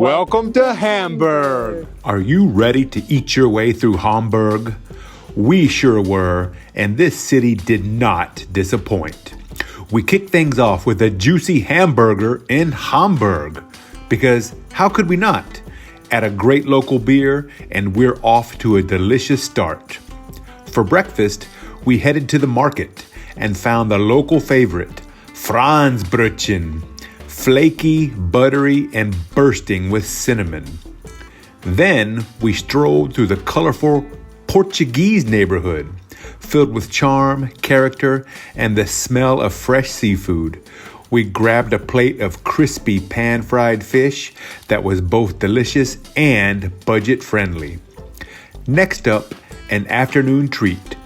Welcome to Hamburg! Are you ready to eat your way through Hamburg? We sure were, and this city did not disappoint. We kicked things off with a juicy hamburger in Hamburg, because how could we not? At a great local beer, and we're off to a delicious start. For breakfast, we headed to the market and found the local favorite, Franzbrötchen. Flaky, buttery, and bursting with cinnamon. Then we strolled through the colorful Portuguese neighborhood, filled with charm, character, and the smell of fresh seafood. We grabbed a plate of crispy pan-fried fish that was both delicious and budget-friendly. Next up, an afternoon treat.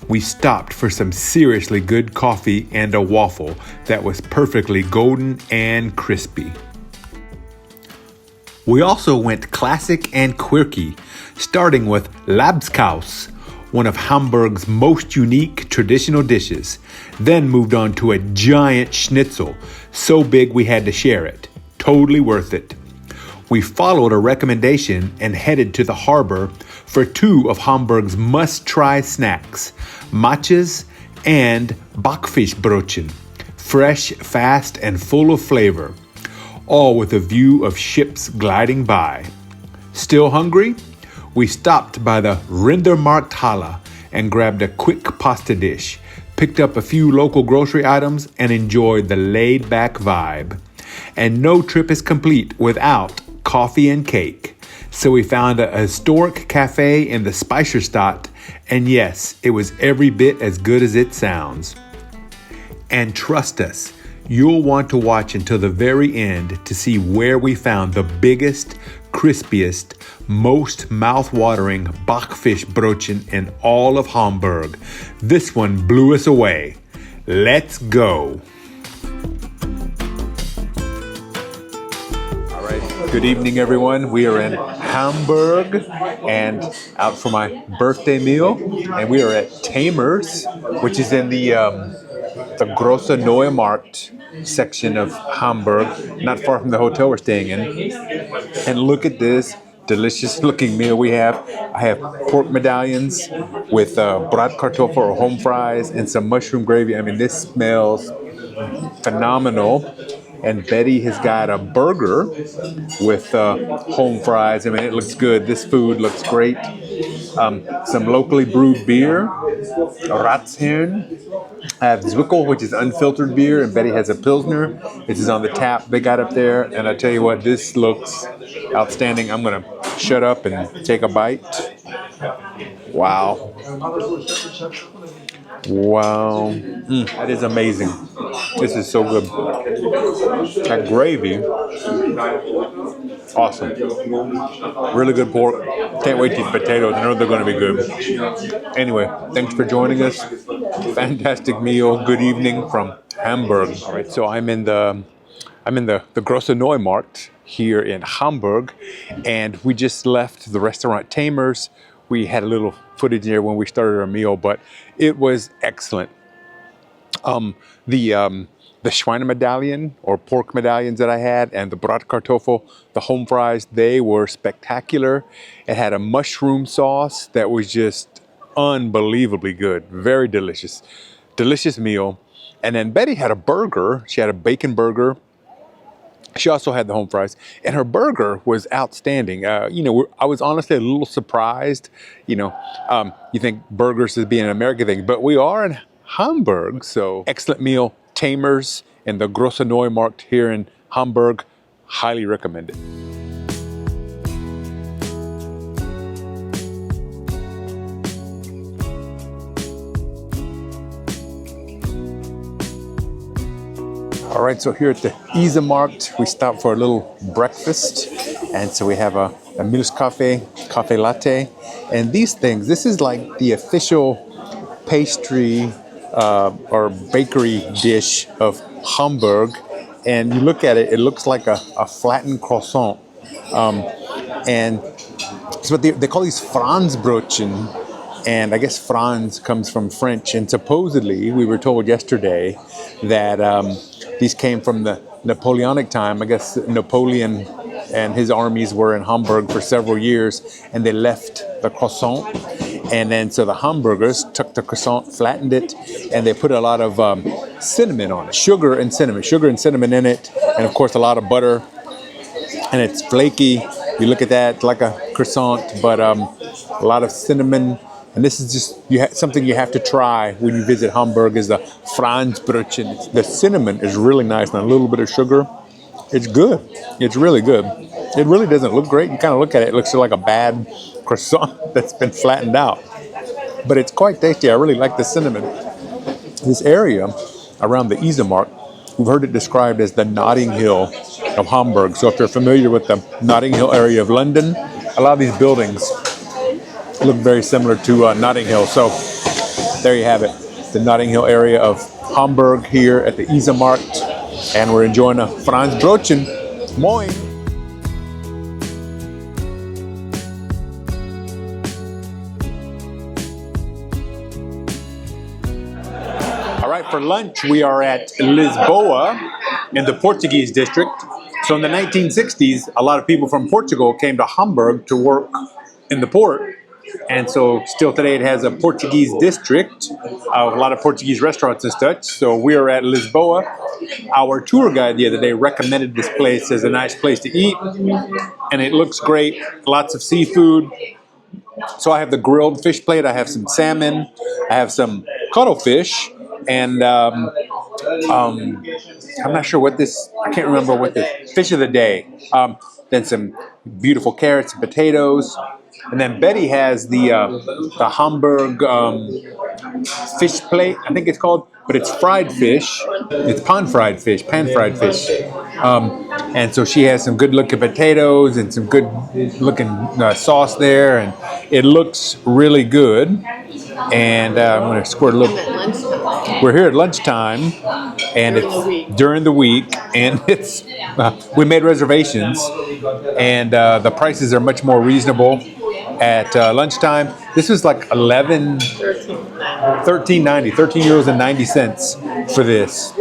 We stopped for some seriously good coffee and a waffle that was perfectly golden and crispy. We also went classic and quirky, starting with Labskaus, one of Hamburg's most unique traditional dishes, then moved on to a giant schnitzel, so big we had to share it. Totally worth it. We followed a recommendation and headed to the harbor for two of Hamburg's must-try snacks, matches and Backfischbrötchen, fresh, fast, and full of flavor, all with a view of ships gliding by. Still hungry? We stopped by the Rindermarkthalle and grabbed a quick pasta dish, picked up a few local grocery items, and enjoyed the laid-back vibe. And no trip is complete without coffee and cake. So we found a historic cafe in the Speicherstadt, and yes, it was every bit as good as it sounds. And trust us, you'll want to watch until the very end to see where we found the biggest, crispiest, most mouth-watering Backfischbrötchen in all of Hamburg. This one blew us away. Let's go. Good evening, everyone. We are in Hamburg and out for my birthday meal, and we are at Tamer's, which is in the Große Neumarkt section of Hamburg, not far from the hotel we're staying in. And look at this delicious-looking meal we have. I have pork medallions with bratkartoffel or home fries and some mushroom gravy. I mean, this smells phenomenal. And Betty has got a burger with home fries. I mean, it looks good. This food looks great. Some locally brewed beer, Ratsherrn. I have Zwickel, which is unfiltered beer, and Betty has a Pilsner. This is on the tap they got up there. And I tell you what, this looks outstanding. I'm going to shut up and take a bite. Wow. Wow. That is amazing. This is so good. That gravy, awesome. Really good pork. Can't wait to eat potatoes. I know they're going to be good. Anyway, thanks for joining us. Fantastic meal. Good evening from Hamburg. All right, so I'm in the Große Neumarkt here in Hamburg, and we just left the restaurant Tamer's. We had a little footage there when we started our meal, but it was excellent. The Schweinemedallion or pork medallions that I had and the Bratkartoffel, the home fries, they were spectacular. It had a mushroom sauce that was just unbelievably good. Very delicious. Delicious meal. And then Betty had a burger. She had a bacon burger. She also had the home fries, and her burger was outstanding. I was honestly a little surprised. You think burgers is being an American thing, but we are in Hamburg, so excellent meal. Tamer's and the Große Neumarkt here in Hamburg, highly recommended. All right, so here at the Isemarkt, we stopped for a little breakfast. And so we have a Milchkaffee, cafe latte. And these things, this is like the official pastry or bakery dish of Hamburg. And you look at it, it looks like a flattened croissant. And so they call these Franzbrötchen. And I guess Franz comes from French. And supposedly, we were told yesterday that these came from the Napoleonic time. I guess Napoleon and his armies were in Hamburg for several years, and they left the croissant. And then so the hamburgers took the croissant, flattened it, and they put a lot of cinnamon on it, sugar and cinnamon in it, and of course a lot of butter. And it's flaky. You look at that, it's like a croissant, but a lot of cinnamon. And this is just something you have to try when you visit Hamburg is the Franzbrötchen. The cinnamon is really nice and a little bit of sugar. It's good. It's really good. It really doesn't look great. You kind of look at it, it looks like a bad croissant that's been flattened out. But it's quite tasty. I really like the cinnamon. This area around the Isemark, we've heard it described as the Notting Hill of Hamburg. So if you're familiar with the Notting Hill area of London, a lot of these buildings look very similar to Notting Hill. So there you have it, the Notting Hill area of Hamburg here at the Isemarkt, and we're enjoying a Franzbrötchen. Moin! All right, for lunch we are at Lisboa in the Portuguese district. So in the 1960s, a lot of people from Portugal came to Hamburg to work in the port. And so still today it has a Portuguese district, a lot of Portuguese restaurants and such. So we are at Lisboa. Our tour guide the other day recommended this place as a nice place to eat. And it looks great, lots of seafood. So I have the grilled fish plate, I have some salmon, I have some cuttlefish, and I'm not sure what this, I can't remember what the fish of the day. Then some beautiful carrots and potatoes. And then Betty has the Hamburg fish plate, I think it's called, but it's fried fish. It's pan-fried fish. And so she has some good-looking potatoes and some good-looking sauce there, and it looks really good. And I'm going to squirt a little. We're here at lunchtime, and it's during the week, and it's we made reservations, and the prices are much more reasonable at lunchtime. This was like 13 euros and 90 cents for this.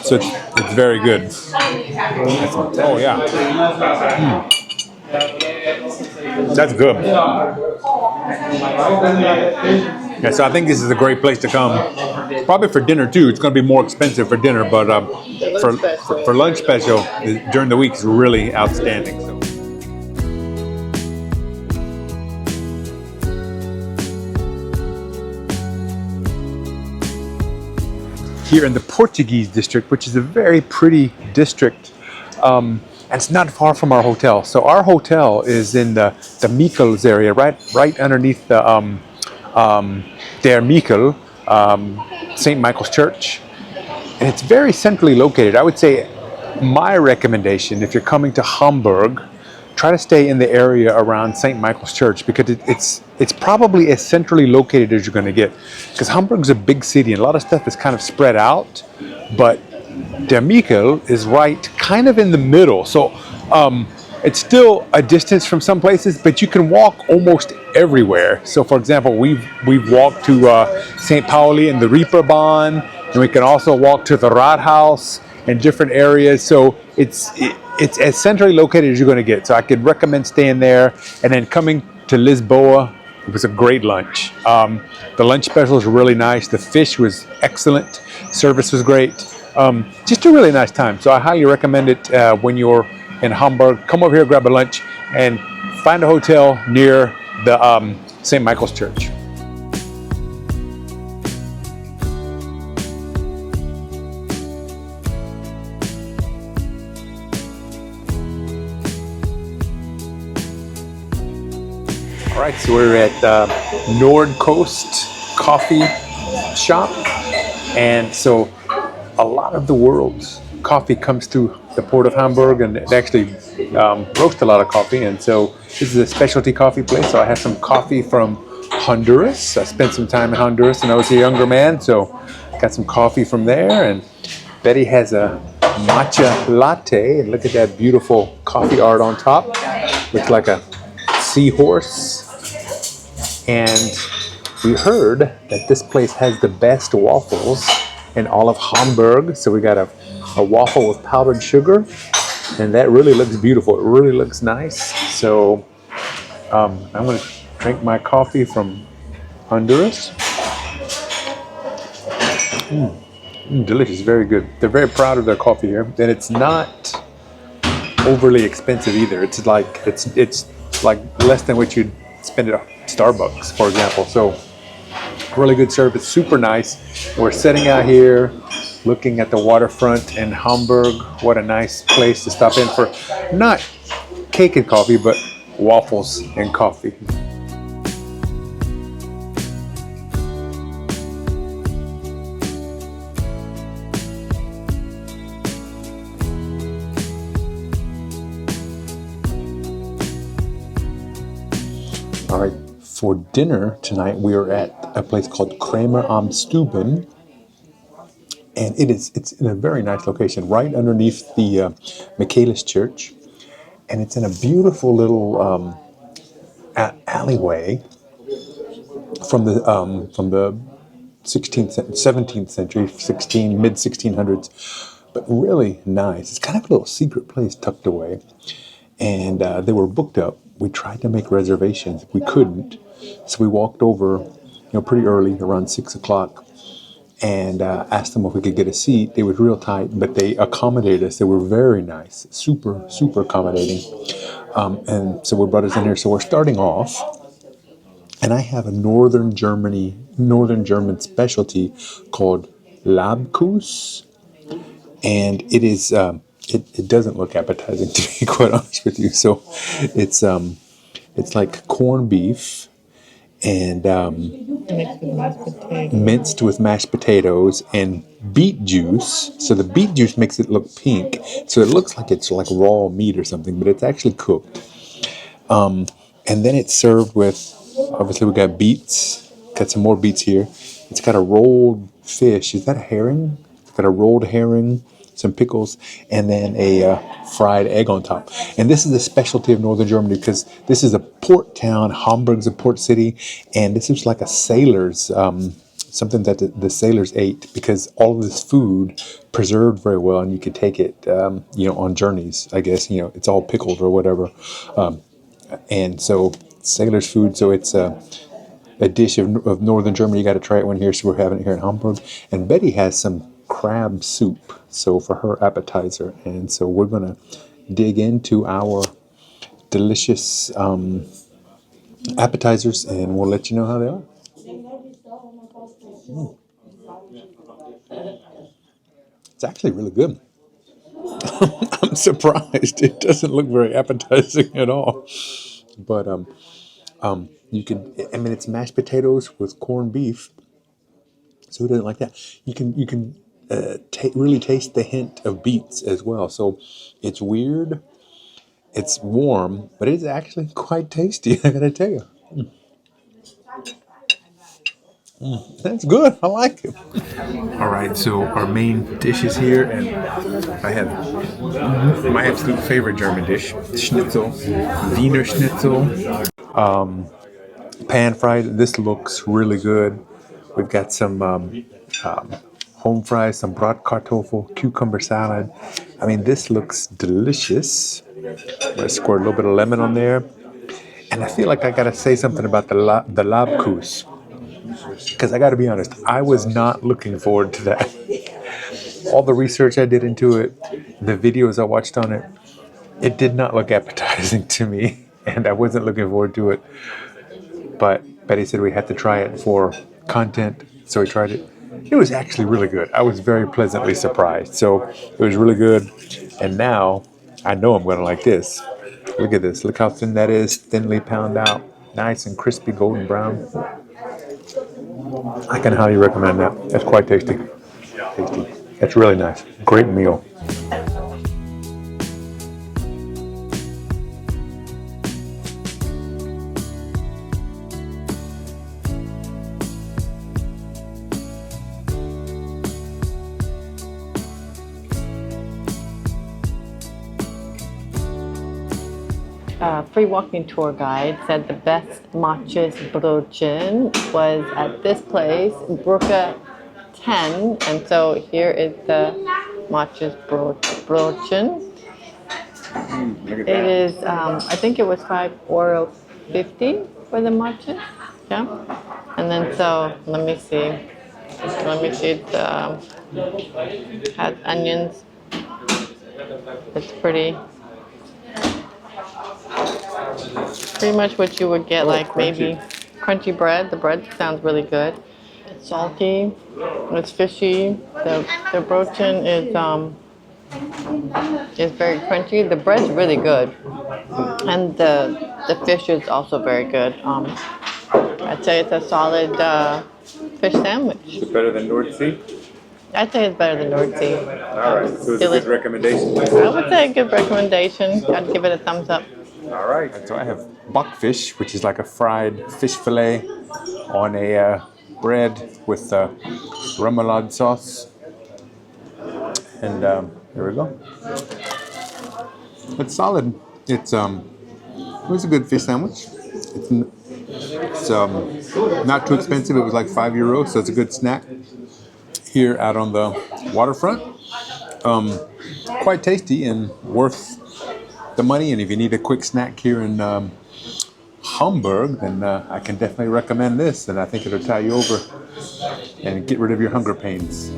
So it's very good. Oh yeah. That's good. Yeah, so I think this is a great place to come. Probably for dinner too. It's going to be more expensive for dinner, but for lunch special during the week is really outstanding. So. Here in the Portuguese district, which is a very pretty district, and it's not far from our hotel. So our hotel is in the Michels area, right underneath the Der Michel, St. Michael's Church, and it's very centrally located. I would say my recommendation, if you're coming to Hamburg, try to stay in the area around St. Michael's Church, because it's probably as centrally located as you're going to get. Because Hamburg's a big city and a lot of stuff is kind of spread out, but Der Michel is right kind of in the middle. So it's still a distance from some places, but you can walk almost everywhere. So for example, we've walked to St. Pauli and the Reeperbahn, and we can also walk to the Rathaus and different areas. So it's as centrally located as you're going to get. So I could recommend staying there. And then coming to Lisboa, it was a great lunch. The lunch special was really nice. The fish was excellent. Service was great. Just a really nice time. So I highly recommend it when you're in Hamburg. Come over here, grab a lunch, and find a hotel near the St. Michael's Church. All right, so we're at Nord Coast Coffee Shop, and so a lot of the world's coffee comes through the port of Hamburg, and they actually roast a lot of coffee, and so this is a specialty coffee place. So I have some coffee from Honduras. I spent some time in Honduras when I was a younger man, so got some coffee from there. And Betty has a matcha latte, and look at that beautiful coffee art on top. Looks like a seahorse. And we heard that this place has the best waffles in all of Hamburg. So we got a waffle with powdered sugar, And that really looks beautiful. It really looks nice. So I'm going to drink my coffee from Honduras. Delicious, very good. They're very proud of their coffee here, and it's not overly expensive either. It's like less than what you'd spend at Starbucks, for example. So really good service, super nice. We're sitting out here looking at the waterfront in Hamburg. What a nice place to stop in for not cake and coffee, but waffles and coffee. All right, for dinner tonight, we are at a place called Kramer am Stuben, and it's in a very nice location, right underneath the Michaelis Church, and it's in a beautiful little alleyway from the 16th, 17th century, mid 1600s, but really nice. It's kind of a little secret place tucked away, and they were booked up. We tried to make reservations, we couldn't, so we walked over, pretty early, around 6 o'clock, and asked them if we could get a seat. It was real tight, but they accommodated us. They were very nice, super, super accommodating, and so we brought us in here. So we're starting off, and I have a northern German specialty called Labskaus, and it is. It doesn't look appetizing, to be quite honest with you. So it's like corned beef and minced with mashed potatoes and beet juice. So the beet juice makes it look pink. So it looks like it's like raw meat or something, but it's actually cooked. And then it's served with, obviously we got beets. Got some more beets here. It's got a rolled fish. Is that a herring? It's got a rolled herring, some pickles, and then a fried egg on top. And this is a specialty of northern Germany because this is a port town. Hamburg's a port city, and this is like a sailor's, something that the sailors ate, because all of this food preserved very well, and you could take it, on journeys. I guess it's all pickled or whatever, and so sailors' food. So it's a dish of northern Germany. You got to try it one here. So we're having it here in Hamburg, and Betty has some crab soup, so for her appetizer, and so we're gonna dig into our delicious appetizers, and we'll let you know how they are. It's actually really good. I'm surprised. It doesn't look very appetizing at all, but you can. I mean, it's mashed potatoes with corned beef. So who doesn't like that? You can really taste the hint of beets as well. So it's weird. It's warm, but it's actually quite tasty. I gotta tell you. That's good. I like it. All right, so our main dish is here, and I have my absolute favorite German dish: schnitzel, Wiener Schnitzel, pan fried. This looks really good. We've got some home fries, some Bratkartoffel, cucumber salad. I mean, this looks delicious. I'm gonna squirt a little bit of lemon on there, and I feel like I gotta say something about the Labskaus, because I gotta be honest, I was not looking forward to that. All the research I did into it, the videos I watched on it, it did not look appetizing to me, and I wasn't looking forward to it. But Betty said we had to try it for content, so we tried it. It was actually really good. I was very pleasantly surprised. So it was really good. And now I know I'm going to like this. Look at this. Look how thin that is. Thinly pounded out. Nice and crispy golden brown. I can highly recommend that. That's quite tasty. Tasty. It's really nice. Great meal. Free walking tour guide said the best Brötchen was at this place, Brücke 10, and so here is the Brötchen. Look at It that. is, I think it was €5.50 for the matcha. Yeah. And then so, let me see. It has onions. It's pretty much what you would get, like crunchy. maybe crunchy bread. The bread sounds really good. It's salty. It's fishy. The brötchen is very crunchy. The bread's really good, and the fish is also very good. I'd say it's a solid fish sandwich. Is it better than North Sea? I'd say it's better than North Sea. All right, so it's a good recommendation. I would say a good recommendation. I'd give it a thumbs up. All right. So I have buckfish, which is like a fried fish fillet on a bread with remoulade sauce. And there we go. It's solid. It was a good fish sandwich. It's not too expensive. It was like €5, so it's a good snack here out on the waterfront. Quite tasty and worth the money. And if you need a quick snack here in Hamburg, then I can definitely recommend this. And I think it'll tie you over and get rid of your hunger pains.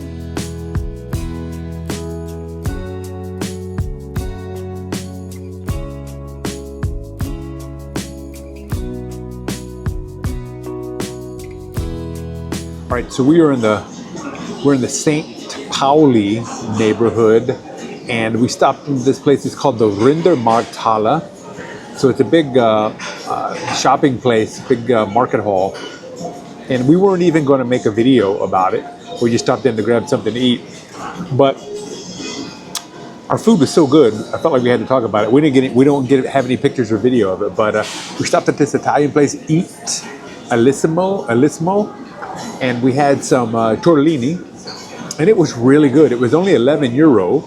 All right, so we're in the St. Pauli neighborhood, and we stopped in this place. It's called the Rindermarkthalle. So it's a big shopping place, big market hall. And we weren't even going to make a video about it. We just stopped in to grab something to eat. But our food was so good, I felt like we had to talk about it. We don't have any pictures or video of it, but we stopped at this Italian place, Eat Alissimo, and we had some tortellini, and it was really good. It was only €11.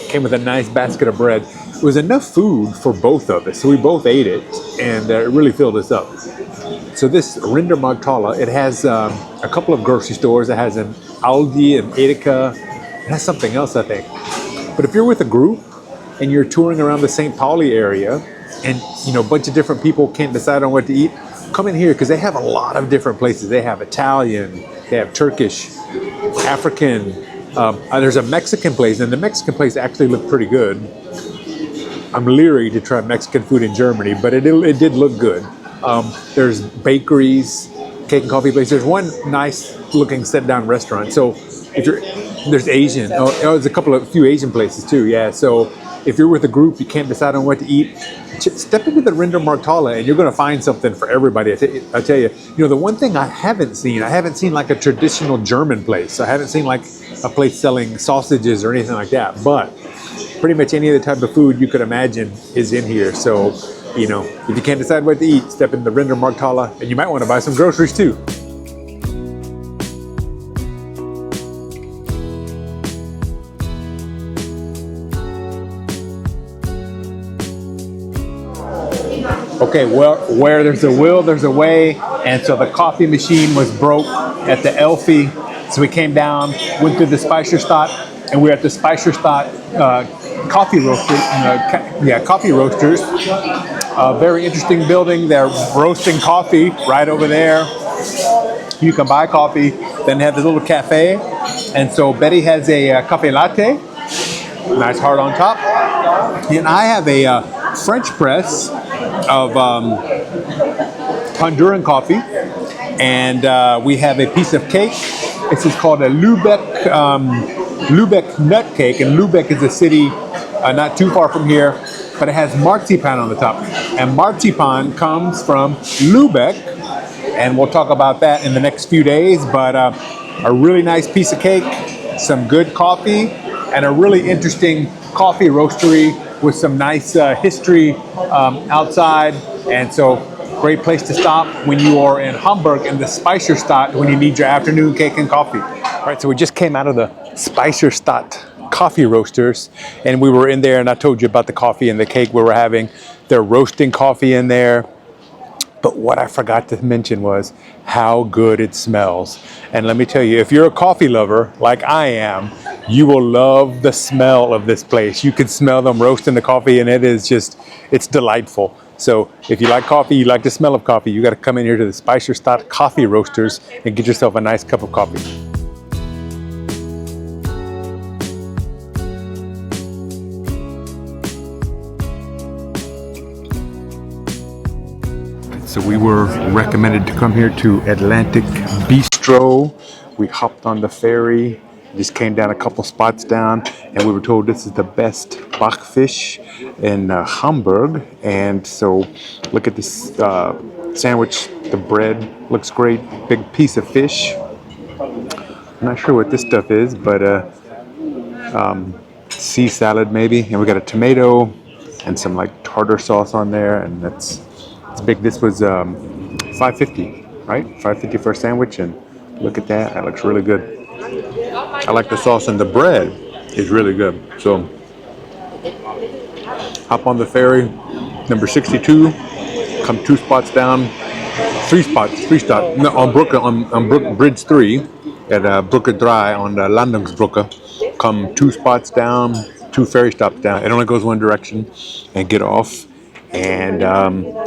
Came with a nice basket of bread. It was enough food for both of us, so we both ate it, and it really filled us up. So this Rindermarkthalle, it has a couple of grocery stores. It has an Aldi and Edeka. It has something else, I think. But if you're with a group and you're touring around the St. Pauli area, and a bunch of different people can't decide on what to eat, come in here because they have a lot of different places. They have Italian, they have Turkish, African. There's a Mexican place, and the Mexican place actually looked pretty good. I'm leery to try Mexican food in Germany, but it did look good. There's bakeries, cake and coffee places. There's one nice looking sit-down restaurant. So there's Asian. There's a few Asian places too. Yeah. So if you're with a group, you can't decide on what to eat, step into the Rindermarkthalle and you're going to find something for everybody. I tell you, the one thing I haven't seen like a traditional German place. I haven't seen like a place selling sausages or anything like that. But pretty much any other type of food you could imagine is in here. So, if you can't decide what to eat, step in the Rindermarkthalle, and you might want to buy some groceries too. Okay, well, where there's a will, there's a way. And so the coffee machine was broke at the Elfi. So we came down, went through the Speicherstadt, and we're at the Speicherstadt coffee roasters. A very interesting building. They're roasting coffee right over there. You can buy coffee, then have this little cafe. And so Betty has a cafe latte, nice heart on top. And I have a French press of Honduran coffee. And we have a piece of cake. This is called a Lübeck nut cake. And Lübeck is a city not too far from here, but it has marzipan on the top. And marzipan comes from Lübeck, and we'll talk about that in the next few days. But a really nice piece of cake, some good coffee, and a really interesting coffee roastery with some nice history outside. And so great place to stop when you are in Hamburg in the Speicherstadt when you need your afternoon cake and coffee. All right, so we just came out of the Speicherstadt coffee roasters, and we were in there, and I told you about the coffee and the cake we were having. They're roasting coffee in there, But what I forgot to mention was how good it smells. And let me tell you, if you're a coffee lover like I am, you will love the smell of this place. You can smell them roasting the coffee, and it's delightful. So if you like coffee, you like the smell of coffee, you got to come in here to the Speicherstadt coffee roasters and get yourself a nice cup of coffee. So we were recommended to come here to Atlantic Bistro. We hopped on the ferry, just came down a couple spots down, and we were told this is the best backfish in Hamburg. And so look at this sandwich. The bread looks great. Big piece of fish. I'm not sure what this stuff is, but sea salad maybe. And we got a tomato and some like tartar sauce on there, and it's big. This was $5.50, right? $5.50 for a sandwich, and look at that. That looks really good. I like the sauce, and the bread is really good. So hop on the ferry, number 62. Come 2 spots down, 3 stops. No, on Brook Bridge 3 at Brücke 3 on the Landungsbrücke. Come 2 spots down, 2 ferry stops down. It only goes one direction, and get off and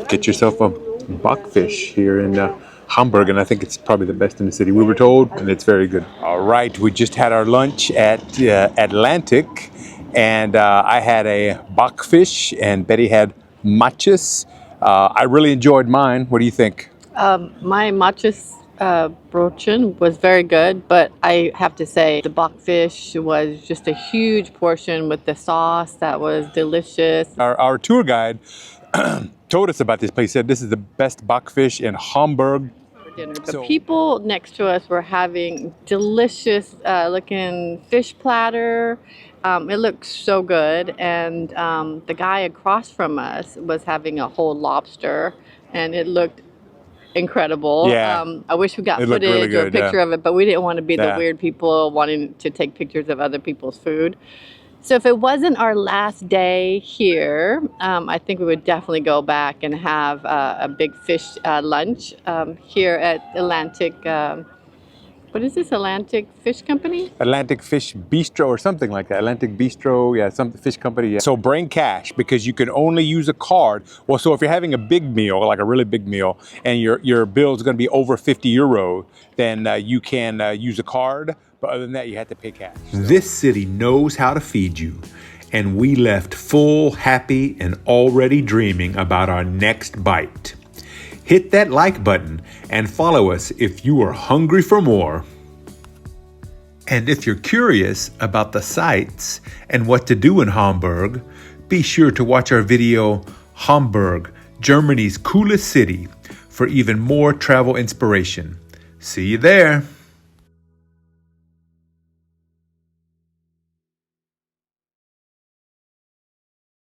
get yourself a buckfish here in Hamburg, and I think it's probably the best in the city, we were told, and it's very good. All right, we just had our lunch at Atlantic, and I had a buckfish, and Betty had matches. I really enjoyed mine. What do you think? My matches brötchen was very good, but I have to say the buckfish was just a huge portion with the sauce that was delicious. Our tour guide told us about this place. He said this is the best buckfish in Hamburg. Dinner. But people next to us were having delicious looking fish platter. It looked so good, and the guy across from us was having a whole lobster, and it looked incredible. Yeah. I wish we got footage really good, or a picture of it, but we didn't want to be the weird people wanting to take pictures of other people's food. So if it wasn't our last day here, I think we would definitely go back and have a big fish lunch here at Atlantic. What is this, Atlantic Fish Company? Atlantic Fish Bistro or something like that. Atlantic Bistro, yeah, some fish company. Yeah. So bring cash because you can only use a card. Well, so if you're having a big meal, like a really big meal, and your bill is going to be over 50 euro, then you can use a card. But other than that, you have to pay cash. This city knows how to feed you, and we left full, happy, and already dreaming about our next bite. Hit that like button and follow us if you are hungry for more. And if you're curious about the sights and what to do in Hamburg, be sure to watch our video, Hamburg, Germany's coolest city, for even more travel inspiration. See you there.